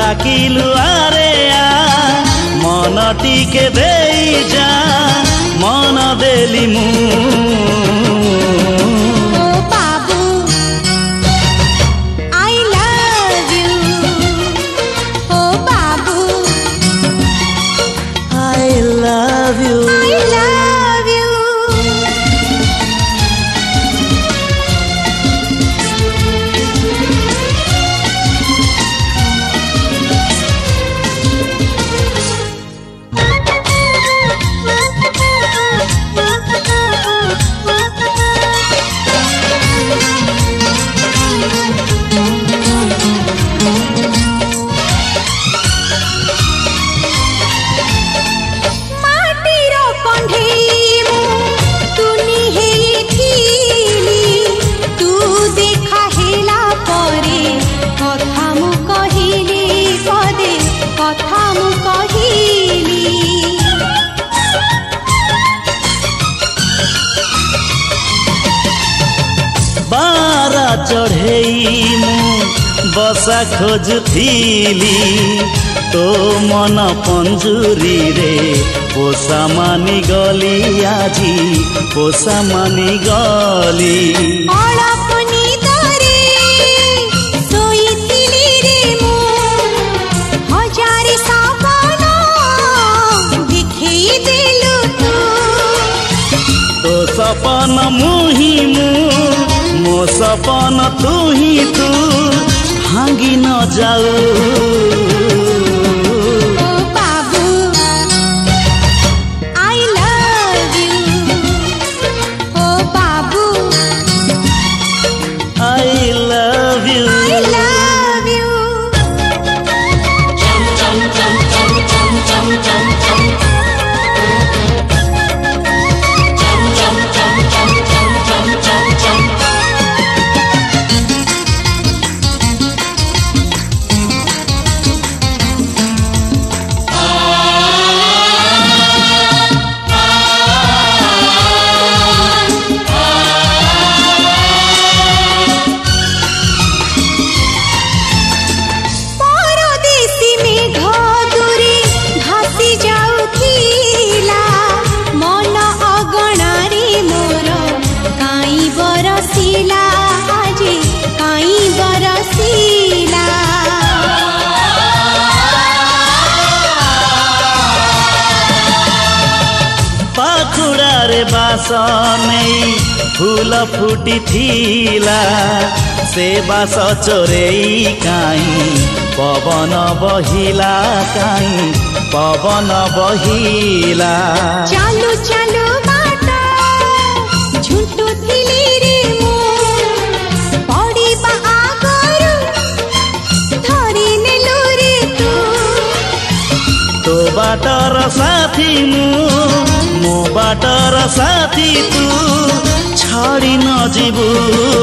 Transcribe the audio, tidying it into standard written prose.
डाकिलु आरे आ मन टिके देई जा मन देली मु चढ़ई मु बसा खोजुथिली तो मन पंजुरी रे पोसा मानी गली आजी पोसा मानी गली तो सपन मुही मो सपन तू ही तू भांगी न जाऊ बास नहीं फूल फुटी थीला से बास चोरेई काई पवन बहिला काई पवन बहिला चालू चालू बाटा झुंटू थिली रे मु पड़ी बा आगरु धरी नेलु रे तू तो बाटर साथी मो बाटर साथी तू छाड़ी न जीवू